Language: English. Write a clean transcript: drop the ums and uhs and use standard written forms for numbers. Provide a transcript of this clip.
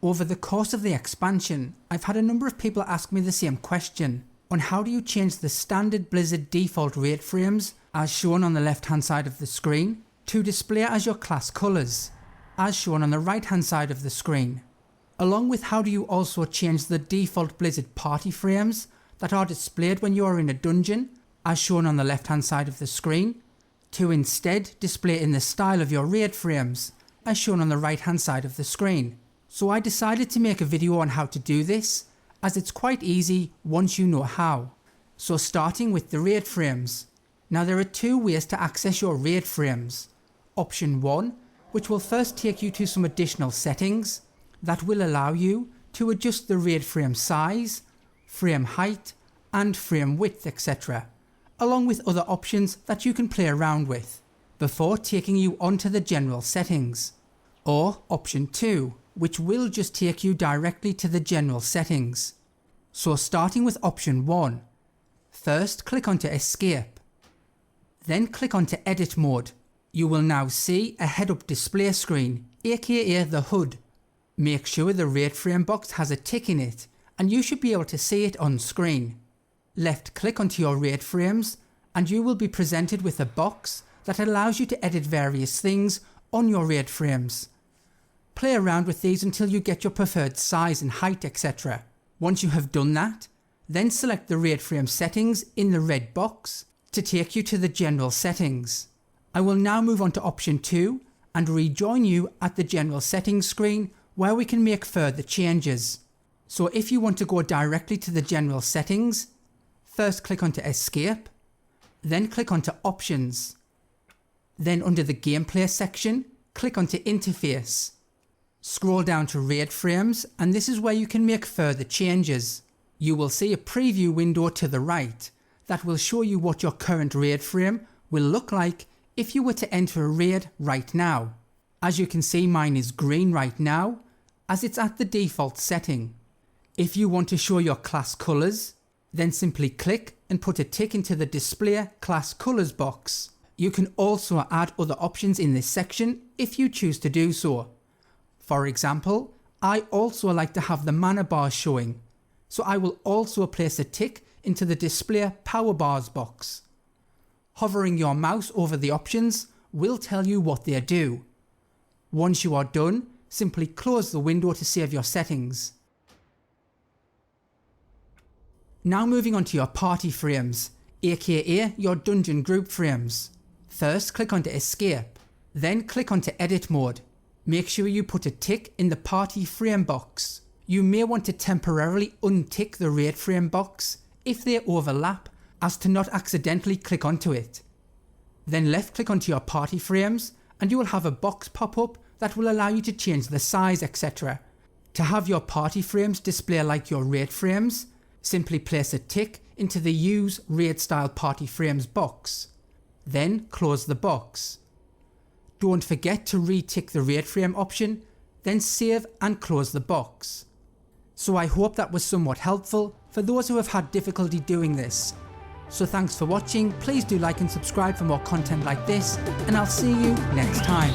Over the course of the expansion, I've had a number of people ask me the same question on how do you change the standard Blizzard default raid frames, as shown on the left hand side of the screen, to display as your class colours, as shown on the right hand side of the screen. Along with how do you also change the default Blizzard party frames that are displayed when you are in a dungeon, as shown on the left hand side of the screen, to instead display in the style of your raid frames, as shown on the right hand side of the screen. So I decided to make a video on how to do this, as it's quite easy once you know how. So starting with the raid frames. Now there are two ways to access your raid frames. Option 1, which will first take you to some additional settings that will allow you to adjust the raid frame size, frame height and frame width, etc. along with other options that you can play around with before taking you onto the general settings. Or option 2, which will just take you directly to the general settings. So starting with option 1, first click onto escape, then click onto edit mode. You will now see a head up display screen, aka the HUD. Make sure the raid frame box has a tick in it and you should be able to see it on screen. Left click onto your raid frames and you will be presented with a box that allows you to edit various things on your raid frames. Play around with these until you get your preferred size and height, etc. Once you have done that, then select the raid frame settings in the red box to take you to the general settings. I will now move on to option 2 and rejoin you at the general settings screen where we can make further changes. So if you want to go directly to the general settings, first click onto escape, then click onto options. Then under the gameplay section, click onto interface. Scroll down to raid frames and this is where you can make further changes. You will see a preview window to the right that will show you what your current raid frame will look like if you were to enter a raid right now. As you can see, mine is green right now as it's at the default setting. If you want to show your class colours, then simply click and put a tick into the display class colours box. You can also add other options in this section if you choose to do so. For example, I also like to have the mana bars showing, so I will also place a tick into the display power bars box. Hovering your mouse over the options will tell you what they do. Once you are done, simply close the window to save your settings. Now moving on to your party frames, aka your dungeon group frames. First click onto escape, then click onto edit mode. Make sure you put a tick in the party frame box. You may want to temporarily untick the raid frame box if they overlap, as to not accidentally click onto it. Then left click onto your party frames and you will have a box pop up that will allow you to change the size, etc. To have your party frames display like your raid frames, simply place a tick into the use raid style party frames box. Then close the box. Don't forget to re-tick the raid frame option, then save and close the box. So I hope that was somewhat helpful for those who have had difficulty doing this. So thanks for watching, please do like and subscribe for more content like this, and I'll see you next time.